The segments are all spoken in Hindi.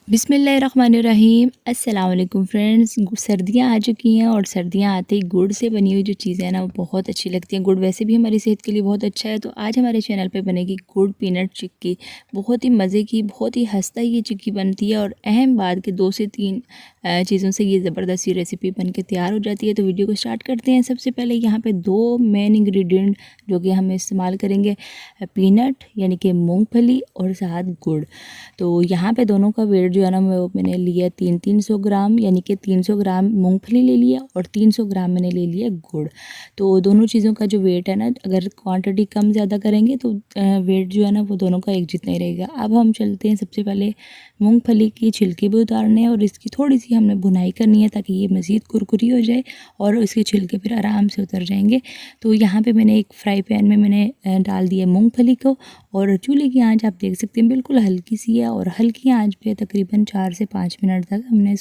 बिस्मिल्लाहिर्रहमानिर्रहीम। अस्सलाम वालेकुम फ्रेंड्स। सर्दियाँ आ चुकी हैं और सर्दियाँ आते ही गुड़ से बनी हुई जो चीज़ें हैं ना वो बहुत अच्छी लगती हैं। गुड़ वैसे भी हमारी सेहत के लिए बहुत अच्छा है। तो आज हमारे चैनल पे बनेगी गुड़ पीनट चिक्की। बहुत ही मज़े की, बहुत ही हँसता ये चिक्की बनती है और अहम बात कि 2 से 3 चीज़ों से ये ज़बरदस्त रेसिपी बन के तैयार हो जाती है। तो वीडियो को स्टार्ट करते हैं। सबसे पहले यहाँ पर 2 मेन इंग्रेडिएंट जो कि हम इस्तेमाल करेंगे, पीनट यानी कि मूँगफली और साथ गुड़। तो यहाँ पे दोनों का वेट जो है ना वो मैंने लिया 300 ग्राम, यानी कि 300 ग्राम मूंगफली ले लिया और 300 ग्राम मैंने ले लिया गुड़। तो दोनों चीज़ों का जो वेट है ना, अगर क्वांटिटी कम ज़्यादा करेंगे तो वेट जो है ना वो दोनों का एक जितना ही रहेगा। अब हम चलते हैं सबसे पहले मूंगफली की छिलके भी उतारने हैं और इसकी थोड़ी सी हमने भुनाई करनी है ताकि ये मज़ीद कुरकुरी हो जाए और इसके छिलके फिर आराम से उतर जाएंगे। तो यहाँ पर मैंने एक फ्राई पैन में मैंने डाल दिया मूँगफली को और चूल्हे की आंच आप देख सकते हैं बिल्कुल हल्की सी है और हल्की आंच पे तकरीबन 4 से 5 मिनट तक हमने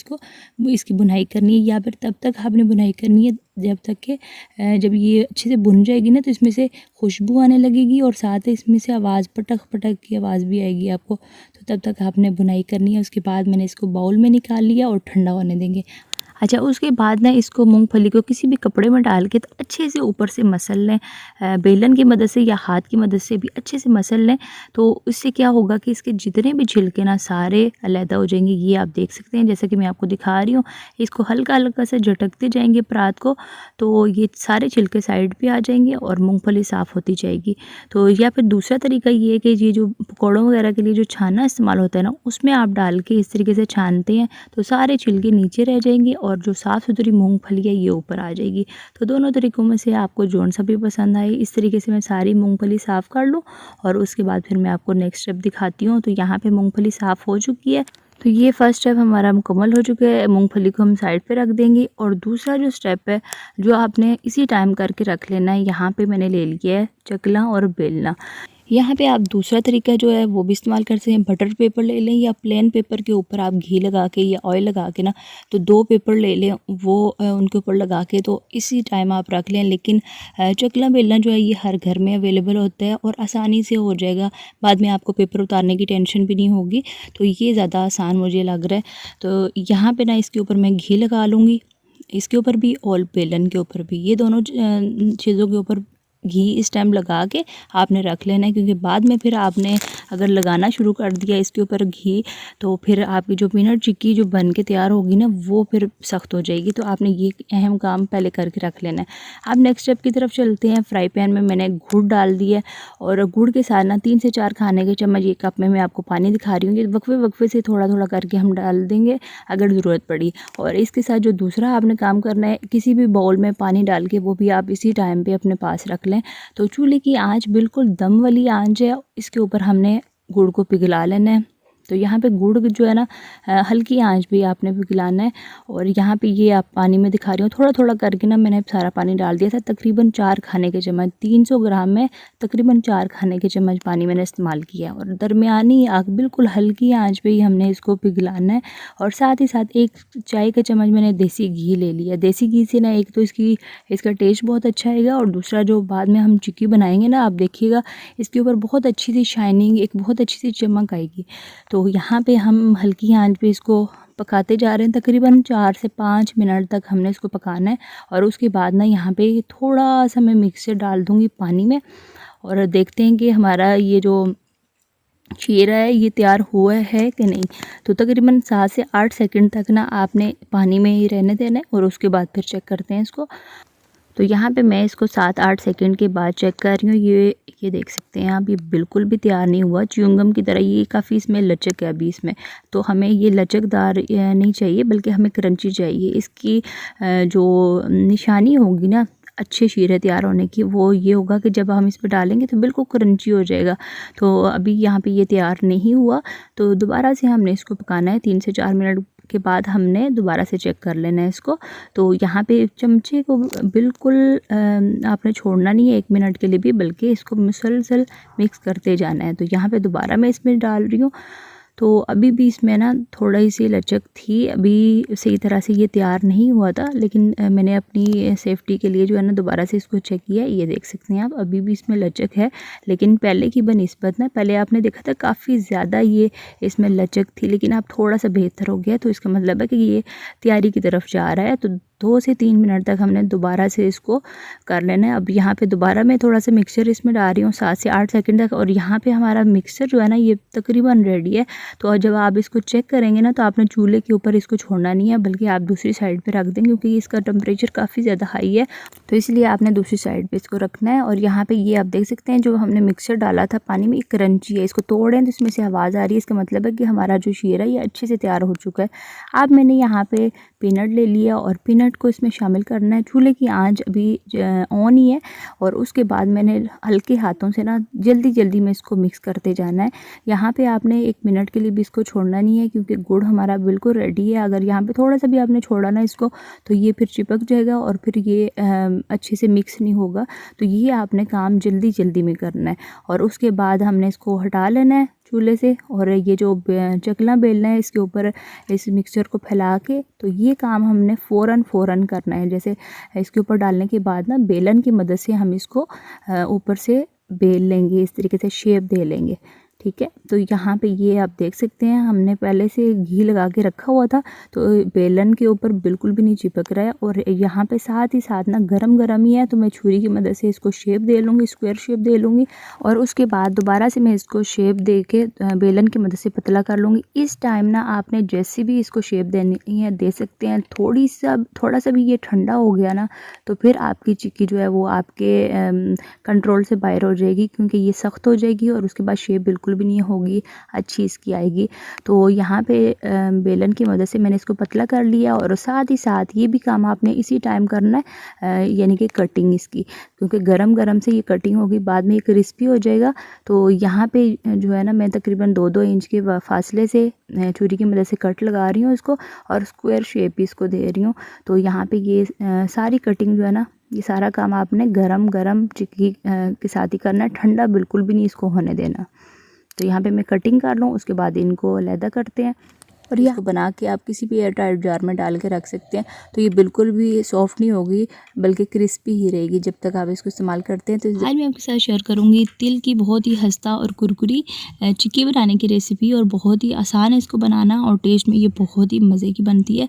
इसकी भुनाई करनी है, या फिर तब तक आपने भुनाई करनी है जब तक कि जब ये अच्छे से भुन जाएगी ना तो इसमें से खुशबू आने लगेगी और साथ ही इसमें से आवाज़ पटक पटक की आवाज़ भी आएगी आपको। तो तब तक आपने भुनाई करनी है। उसके बाद मैंने इसको बाउल में निकाल लिया और ठंडा होने देंगे। अच्छा, उसके बाद ना इसको मूंगफली को किसी भी कपड़े में डाल के तो अच्छे से ऊपर से मसल लें, बेलन की मदद से या हाथ की मदद से भी अच्छे से मसल लें। तो इससे क्या होगा कि इसके जितने भी छिलके ना सारे अलहदा हो जाएंगे। ये आप देख सकते हैं जैसा कि मैं आपको दिखा रही हूँ। इसको हल्का हल्का से झटकते जाएंगे परात को, तो ये सारे छिलके साइड पे आ जाएंगे और मूंगफली साफ़ होती जाएगी। तो या फिर दूसरा तरीका ये है कि ये जो पकौड़ों वगैरह के लिए जो छाना इस्तेमाल होता है ना, उसमें आप डाल के इस तरीके से छानते हैं तो सारे छिलके नीचे रह जाएंगे और जो साफ़ सुथरी मूंगफली है ये ऊपर आ जाएगी। तो दोनों तरीक़ों में से आपको जौन सा भी पसंद आए, इस तरीके से मैं सारी मूंगफली साफ़ कर लूँ और उसके बाद फिर मैं आपको नेक्स्ट स्टेप दिखाती हूँ। तो यहाँ पे मूंगफली साफ़ हो चुकी है। तो ये फर्स्ट स्टेप हमारा मुकम्मल हो चुका है। मूंगफली को हम साइड पे रख देंगे और दूसरा जो स्टेप है जो आपने इसी टाइम करके रख लेना है, यहाँ पे मैंने ले लिया है चकला और बेलना। यहाँ पे आप दूसरा तरीका जो है वो भी इस्तेमाल कर सकते हैं। बटर पेपर ले लें या प्लेन पेपर के ऊपर आप घी लगा के या ऑयल लगा के ना, तो 2 पेपर ले लें, वो उनके ऊपर लगा के तो इसी टाइम आप रख लें। लेकिन चकला बेलना जो है ये हर घर में अवेलेबल होता है और आसानी से हो जाएगा। बाद में आपको पेपर उतारने की टेंशन भी नहीं होगी। तो ये ज़्यादा आसान मुझे लग रहा है। तो यहाँ पर ना इसके ऊपर मैं घी लगा लूँगी, इसके ऊपर भी और बेलन के ऊपर भी, ये दोनों चीज़ों के ऊपर घी इस टाइम लगा के आपने रख लेना है। क्योंकि बाद में फिर आपने अगर लगाना शुरू कर दिया इसके ऊपर घी तो फिर आपकी जो पीनट चिक्की जो बन के तैयार होगी ना वो फिर सख्त हो जाएगी। तो आपने ये अहम काम पहले करके रख लेना है। अब नेक्स्ट स्टेप की तरफ चलते हैं। फ्राई पैन में मैंने गुड़ डाल दिया और गुड़ के साथ ना 3 से 4 खाने के चम्मच एक कप में मैं आपको पानी दिखा रही हूँ। ये वक्फे वक्फे से थोड़ा थोड़ा करके हम डाल देंगे अगर ज़रूरत पड़ी। और इसके साथ जो दूसरा आपने काम करना है, किसी भी बाउल में पानी डाल के वो भी आप इसी टाइम पर अपने पास रख लें। तो चूल्हे की आंच बिल्कुल दम वाली आंच है। इसके ऊपर हमने गुड़ को पिघला लेना है। तो यहाँ पे गुड़ जो है ना हल्की आंच पे आपने पिघलाना है। और यहाँ पे ये आप पानी में दिखा रही हूँ थोड़ा थोड़ा करके ना मैंने सारा पानी डाल दिया था। तकरीबन 4 खाने के चम्मच, 300 ग्राम में तकरीबन 4 खाने के चम्मच पानी मैंने इस्तेमाल किया। और दरमियानी आग बिल्कुल हल्की आंच पे ही हमने इसको पिघलाना है। और साथ ही साथ 1 चाय का चम्मच मैंने देसी घी ले लिया। देसी घी से ना एक तो इसका टेस्ट बहुत अच्छा आएगा और दूसरा जो बाद में हम चिक्की बनाएंगे ना, आप देखिएगा इसके ऊपर बहुत अच्छी सी शाइनिंग, एक बहुत अच्छी सी चमक आएगी। तो यहाँ पे हम हल्की आंच पे इसको पकाते जा रहे हैं। तकरीबन 4 से 5 मिनट तक हमने इसको पकाना है। और उसके बाद ना यहाँ पे थोड़ा सा मैं मिक्सर डाल दूँगी पानी में और देखते हैं कि हमारा ये जो शीरा है ये तैयार हुआ है कि नहीं। तो तकरीबन 7 से 8 सेकंड तक ना आपने पानी में ही रहने देना है और उसके बाद फिर चेक करते हैं इसको। तो यहाँ पे मैं इसको 7-8 सेकंड के बाद चेक कर रही हूँ। ये देख सकते हैं आप, ये बिल्कुल भी तैयार नहीं हुआ च्युइंगम की तरह। ये काफ़ी इसमें लचक है अभी इसमें। तो हमें ये लचकदार नहीं चाहिए बल्कि हमें क्रंची चाहिए। इसकी जो निशानी होगी ना अच्छे शीरे तैयार होने की, वो ये होगा कि जब हम इस पर डालेंगे तो बिल्कुल क्रंची हो जाएगा। तो अभी यहाँ पे ये तैयार नहीं हुआ। तो दोबारा से हमने इसको पकाना है। 3 से 4 मिनट के बाद हमने दोबारा से चेक कर लेना है इसको। तो यहाँ पे चमचे को बिल्कुल आपने छोड़ना नहीं है 1 मिनट के लिए भी, बल्कि इसको मुसलसल मिक्स करते जाना है। तो यहाँ पे दोबारा मैं इसमें डाल रही हूँ। तो अभी भी इसमें ना थोड़ी सी लचक थी, अभी सही तरह से ये तैयार नहीं हुआ था, लेकिन मैंने अपनी सेफ्टी के लिए जो है ना दोबारा से इसको चेक किया। ये देख सकते हैं आप, अभी भी इसमें लचक है, लेकिन पहले की बनिस्बत ना, पहले आपने देखा था काफ़ी ज़्यादा ये इसमें लचक थी, लेकिन अब थोड़ा सा बेहतर हो गया। तो इसका मतलब है कि ये तैयारी की तरफ जा रहा है। तो 2 से 3 मिनट तक हमने दोबारा से इसको कर लेना है। अब यहाँ पे दोबारा मैं थोड़ा सा मिक्सचर इसमें डाल रही हूँ 7 से 8 सेकंड तक, और यहाँ पे हमारा मिक्सचर जो है ना ये तकरीबन रेडी है। तो जब आप इसको चेक करेंगे ना, तो आपने चूल्हे के ऊपर इसको छोड़ना नहीं है, बल्कि आप दूसरी साइड पे रख देंगे, क्योंकि इसका टेम्परेचर काफ़ी ज़्यादा हाई है, तो इसलिए आपने दूसरी साइड पे इसको रखना है। और यहाँ पे ये आप देख सकते हैं जो हमने मिक्सचर डाला था पानी में, एक क्रंची है, इसको तोड़ें तो इसमें से आवाज़ आ रही है, इसका मतलब है कि हमारा जो शीरा है ये अच्छे से तैयार हो चुका है। अब मैंने यहाँ पे पीनट ले लिया और पीनट को इसमें शामिल करना है। चूल्हे की आंच अभी ऑन ही है, और उसके बाद मैंने हल्के हाथों से ना जल्दी में इसको मिक्स करते जाना है। यहाँ पे आपने 1 मिनट के लिए भी इसको छोड़ना नहीं है, क्योंकि गुड़ हमारा बिल्कुल रेडी है। अगर यहाँ पे थोड़ा सा भी आपने छोड़ा ना इसको, तो ये फिर चिपक जाएगा और फिर ये अच्छे से मिक्स नहीं होगा। तो ये आपने काम जल्दी में करना है, और उसके बाद हमने इसको हटा लेना है चूल्हे से, और ये जो चकला बेलना है इसके ऊपर इस मिक्सचर को फैला के, तो ये काम हमने फ़ौरन करना है। जैसे इसके ऊपर डालने के बाद ना बेलन की मदद से हम इसको ऊपर से बेल लेंगे, इस तरीके से शेप दे लेंगे, ठीक है। तो यहाँ पे ये आप देख सकते हैं हमने पहले से घी लगा के रखा हुआ था, तो बेलन के ऊपर बिल्कुल भी नहीं चिपक रहा है। और यहाँ पे साथ ही साथ ना गरम ही है, तो मैं छुरी की मदद से इसको शेप दे लूँगी, स्क्वायर शेप दे लूँगी, और उसके बाद दोबारा से मैं इसको शेप दे के बेलन की मदद से पतला कर लूँगी। इस टाइम ना आपने जैसे भी इसको शेप देनी है दे सकते हैं। थोड़ा सा भी ये ठंडा हो गया ना, तो फिर आपकी चिक्की जो है वो आपके कंट्रोल से बाहर हो जाएगी, क्योंकि ये सख्त हो जाएगी और उसके बाद शेप बिल्कुल भी नहीं होगी अच्छी इसकी आएगी। तो यहाँ पे बेलन की मदद से मैंने इसको पतला कर लिया, और साथ ही साथ ये भी काम आपने इसी टाइम करना है, यानी कि कटिंग इसकी, क्योंकि गरम से ये कटिंग होगी, बाद में ये क्रिस्पी हो जाएगा। तो यहाँ पे जो है ना मैं तकरीबन 2-2 इंच के फासले से छुरी की मदद से कट लगा रही हूँ इसको, और स्क्वायर शेप भी इसको दे रही हूँ। तो यहाँ पे ये सारी कटिंग जो है ना, ये सारा काम आपने गरम चिक्की के साथ ही करना है, ठंडा बिल्कुल भी नहीं इसको होने देना। तो यहाँ पे मैं कटिंग कर लूँ, उसके बाद इनको अलहदा करते हैं, और इसको बना के आप किसी भी एयर टाइट जार में डाल के रख सकते हैं। तो ये बिल्कुल भी सॉफ्ट नहीं होगी, बल्कि क्रिस्पी ही रहेगी जब तक आप इसको इस्तेमाल करते हैं। तो आज मैं आपके साथ शेयर करूँगी तिल की बहुत ही खस्ता और कुरकुरी चिक्की बनाने की रेसिपी, और बहुत ही आसान है इसको बनाना, और टेस्ट में ये बहुत ही मज़े की बनती है।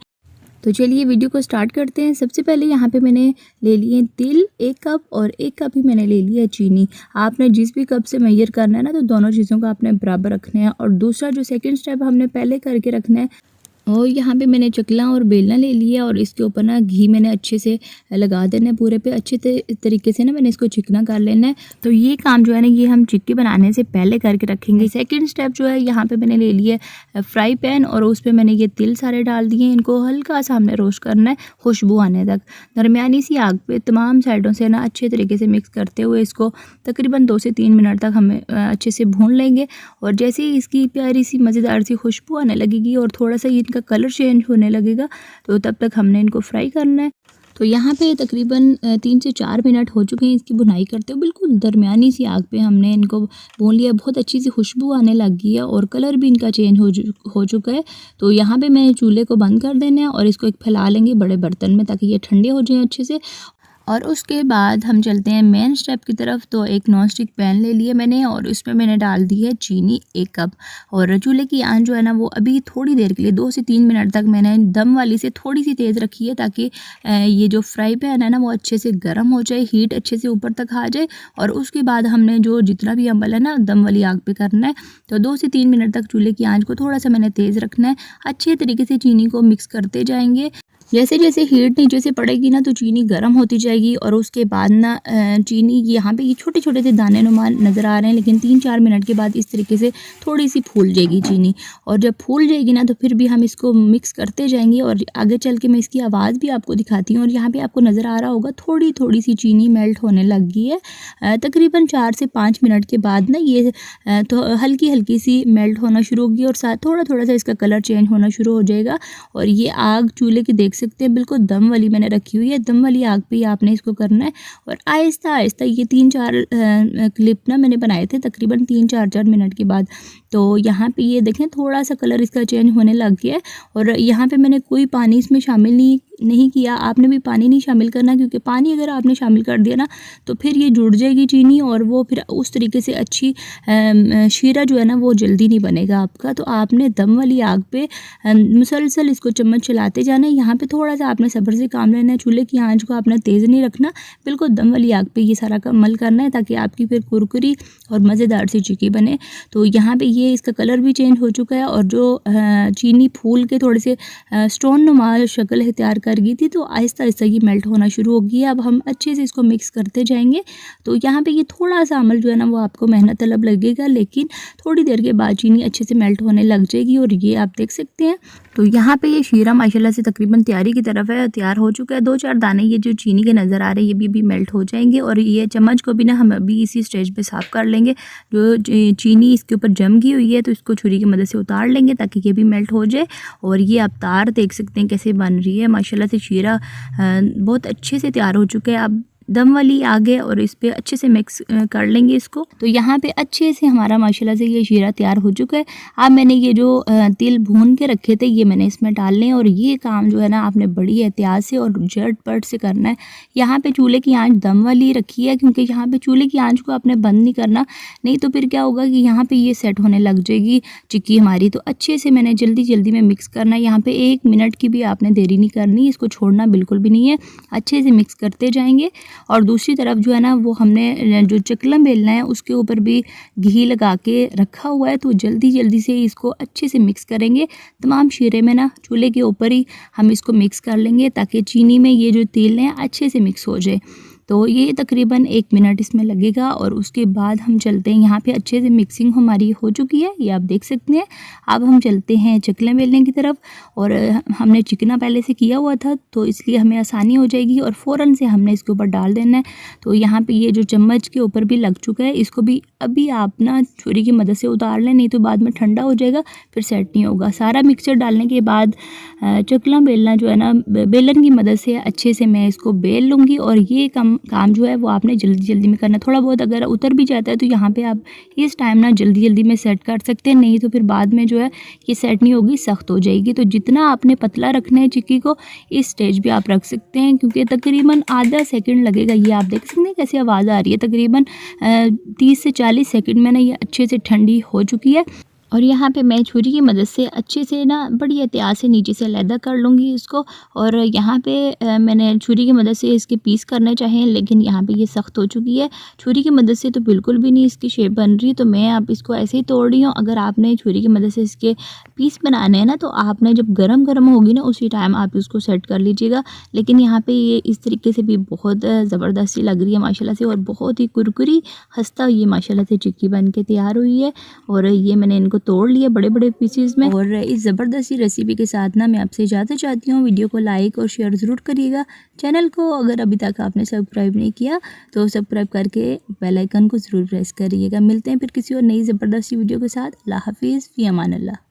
तो चलिए वीडियो को स्टार्ट करते हैं। सबसे पहले यहाँ पे मैंने ले लिए तिल 1 कप, और 1 कप ही मैंने ले लिया चीनी। आपने जिस भी कप से मेजर करना है ना, तो दोनों चीज़ों को आपने बराबर रखना है। और दूसरा जो सेकंड स्टेप हमने पहले करके रखना है, और यहाँ पे मैंने चकला और बेलना ले लिया, और इसके ऊपर ना घी मैंने अच्छे से लगा देना है पूरे पे, अच्छे तरीके से ना मैंने इसको चिकना कर लेना है। तो ये काम जो है ना ये हम चिक्की बनाने से पहले करके रखेंगे। सेकंड स्टेप जो है, यहाँ पे मैंने ले लिया फ्राई पैन, और उस पर मैंने ये तिल सारे डाल दिए। इनको हल्का सा हमने रोस्ट करना है खुशबू आने तक, दरमियानी सी आग पे तमाम साइडों से ना अच्छे तरीके से मिक्स करते हुए इसको तकरीबन 2 से 3 मिनट तक हमें अच्छे से भून लेंगे। और जैसे ही इसकी प्यारी सी मज़ेदार सी खुशबू आने लगेगी और थोड़ा सा इनका कलर चेंज होने लगेगा, तो तब तक हमने इनको फ्राई करना है। तो यहाँ पे तकरीबन 3 से 4 मिनट हो चुके हैं इसकी भुनाई करते हुए। बिल्कुल दरमियानी सी आग पे हमने इनको भून लिया, बहुत अच्छी सी खुशबू आने लग गई है, और कलर भी इनका चेंज हो चुका है। तो यहाँ पे मैंने चूल्हे को बंद कर देना है, और इसको एक फैला लेंगे बड़े बर्तन में, ताकि ये ठंडे हो जाएँ अच्छे से। और उसके बाद हम चलते हैं मेन स्टेप की तरफ। तो एक नॉन स्टिक पैन ले लिया मैंने, और उसमें मैंने डाल दी है चीनी 1 कप, और चूल्हे की आंच जो है ना वो अभी थोड़ी देर के लिए 2 से 3 मिनट तक मैंने दम वाली से थोड़ी सी तेज़ रखी है, ताकि ये जो फ्राई पैन है ना वो अच्छे से गर्म हो जाए, हीट अच्छे से ऊपर तक आ जाए। और उसके बाद हमने जो जितना भी अमल है ना दम वाली आग पे करना है। तो 2 से 3 मिनट तक चूल्हे की आंच को थोड़ा सा मैंने तेज़ रखना है। अच्छे तरीके से चीनी को मिक्स करते जाएंगे। जैसे जैसे हीट नीचे से पड़ेगी ना, तो चीनी गर्म होती जाएगी, और उसके बाद ना चीनी यहाँ पे ये छोटे छोटे से दाने नुमा नज़र आ रहे हैं, लेकिन 3-4 मिनट के बाद इस तरीके से थोड़ी सी फूल जाएगी चीनी। और जब फूल जाएगी ना, तो फिर भी हम इसको मिक्स करते जाएंगे, और आगे चल के मैं इसकी आवाज़ भी आपको दिखाती हूँ। और यहाँ पे आपको नज़र आ रहा होगा थोड़ी थोड़ी सी चीनी मेल्ट होने लग गई है। तकरीबन 4 से 5 मिनट के बाद ना ये तो हल्की हल्की सी मेल्ट होना शुरू होगी, और साथ थोड़ा थोड़ा सा इसका कलर चेंज होना शुरू हो जाएगा। और ये आग चूल्हे की देख सकते हैं बिल्कुल दम वाली मैंने रखी हुई है, दम वाली आग पे ही आपने इसको करना है। और आहिस्ता आहिस्ता ये 3-4 क्लिप ना मैंने बनाए थे तकरीबन 3-4 मिनट के बाद। तो यहाँ पे ये देखें थोड़ा सा कलर इसका चेंज होने लग गया है। और यहाँ पे मैंने कोई पानी इसमें शामिल नहीं किया। आपने भी पानी नहीं शामिल करना, क्योंकि पानी अगर आपने शामिल कर दिया ना तो फिर ये जुड़ जाएगी चीनी और वो फिर उस तरीके से अच्छी शीरा जो है ना वो जल्दी नहीं बनेगा आपका। तो आपने दम वाली आग पे मुसलसल इसको चम्मच चलाते जाना है। यहाँ पे थोड़ा सा आपने सब्र से काम लेना है, चूल्हे की आंच को आपने तेज़ नहीं रखना, बिल्कुल दम वाली आग पे ये सारा अमल करना है ताकि आपकी फिर कुरकुरी और मज़ेदार सी चिक्की बने। तो यहाँ पे ये इसका कलर भी चेंज हो चुका है और जो चीनी फूल के थोड़े से स्टोन नुमा शक्ल इख्तियार कर गई थी, तो आहिस्ता आहिस्ता ये मेल्ट होना शुरू हो गया। अब हम अच्छे से इसको मिक्स करते जाएंगे। तो यहाँ पे ये थोड़ा सा अमल जो है ना वो आपको मेहनत तलब लगेगा, लेकिन थोड़ी देर के बाद चीनी अच्छे से मेल्ट होने लग जाएगी और ये आप देख सकते हैं। तो यहाँ पे ये शीरा माशाल्लाह से तकरीबन तैयारी की तरफ है, तैयार हो चुका है। 2-4 दाने ये जो चीनी के नज़र आ रहे हैं ये भी अभी मेल्ट हो जाएंगे और ये चम्मच को भी ना हम अभी इसी स्टेज पे साफ़ कर लेंगे। जो चीनी इसके ऊपर जम गई हुई है तो इसको छुरी की मदद से उतार लेंगे ताकि ये भी मेल्ट हो जाए। और ये आप तार देख सकते हैं कैसे बन रही है। माशाल्लाह से शीरा बहुत अच्छे से तैयार हो चुका है। अब दम वाली आगे और इस पे अच्छे से मिक्स कर लेंगे इसको। तो यहाँ पे अच्छे से हमारा माशाल्लाह से ये शीरा तैयार हो चुका है। अब मैंने ये जो तिल भून के रखे थे ये मैंने इसमें डालने, और ये काम जो है ना आपने बड़ी एहतियात से और झटपट से करना है। यहाँ पे चूल्हे की आंच दम वाली रखी है, क्योंकि यहाँ पे चूल्हे की आंच को आपने बंद नहीं करना, नहीं तो फिर क्या होगा कि यहाँ पे ये सेट होने लग जाएगी चिक्की हमारी। तो अच्छे से मैंने जल्दी में मिक्स करना है। यहाँ पे 1 मिनट की भी आपने देरी नहीं करनी, इसको छोड़ना बिल्कुल भी नहीं है। अच्छे से मिक्स करते जाएंगे। और दूसरी तरफ जो है ना वो हमने जो चकला बेलना है उसके ऊपर भी घी लगा के रखा हुआ है। तो जल्दी से इसको अच्छे से मिक्स करेंगे। तमाम शीरे में ना चूल्हे के ऊपर ही हम इसको मिक्स कर लेंगे ताकि चीनी में ये जो तेल है अच्छे से मिक्स हो जाए। तो ये तकरीबन 1 मिनट इसमें लगेगा और उसके बाद हम चलते हैं। यहाँ पे अच्छे से मिक्सिंग हमारी हो चुकी है, ये आप देख सकते हैं। अब हम चलते हैं चकले बेलने की तरफ। और हमने चिकना पहले से किया हुआ था तो इसलिए हमें आसानी हो जाएगी और फ़ौरन से हमने इसके ऊपर डाल देना है। तो यहाँ पे ये जो चम्मच के ऊपर भी लग चुका है, इसको भी अभी आप ना छुरी की मदद से उतार लें, नहीं तो बाद में ठंडा हो जाएगा फिर सेट नहीं होगा। सारा मिक्सचर डालने के बाद चकला बेलना जो है ना बेलन की मदद से अच्छे से मैं इसको बेल लूँगी। और ये काम जो है वो आपने जल्दी में करना। थोड़ा बहुत अगर उतर भी जाता है तो यहाँ पे आप इस टाइम ना जल्दी में सेट कर सकते हैं, नहीं तो फिर बाद में जो है ये सेट नहीं होगी, सख्त हो जाएगी। तो जितना आपने पतला रखना है चिक्की को इस स्टेज पे आप रख सकते हैं, क्योंकि तकरीबन आधा सेकंड लगेगा। ये आप देख सकते हैं कैसी आवाज़ आ रही है। तकरीबन 30 से 40 सेकंड में ना ये अच्छे से ठंडी हो चुकी है। और यहाँ पे मैं छुरी की मदद से अच्छे से ना बड़ी एहतियात से नीचे से अलहदा कर लूँगी इसको। और यहाँ पे मैंने छुरी की मदद से इसके पीस करने चाहें, लेकिन यहाँ पे ये सख्त हो चुकी है। छुरी की मदद से तो बिल्कुल भी नहीं इसकी शेप बन रही, तो मैं अब इसको ऐसे ही तोड़ रही हूँ। अगर आपने छुरी की मदद से इसके पीस बनाने हैं ना तो आपने जब गरम होगी ना उसी टाइम आप इसको सेट कर लीजिएगा। लेकिन यहाँ पर ये इस तरीके से भी बहुत ज़बरदस्ती लग रही है माशाल्लाह से, और बहुत ही कुरकुरी खस्ता ये माशाल्लाह से चिक्की बन के तैयार हुई है। और ये मैंने इनको तोड़ लिए बड़े पीसेस में। और इस ज़बरदस्ती रेसिपी के साथ ना मैं आपसे इजाज़त चाहती हूँ। वीडियो को लाइक और शेयर ज़रूर करिएगा। चैनल को अगर अभी तक आपने सब्सक्राइब नहीं किया तो सब्सक्राइब करके बेल आइकन को ज़रूर प्रेस करिएगा। मिलते हैं फिर किसी और नई ज़बरदस्ती वीडियो के साथ। अल्लाह हाफिज़, फ़ी अमान अल्लाह।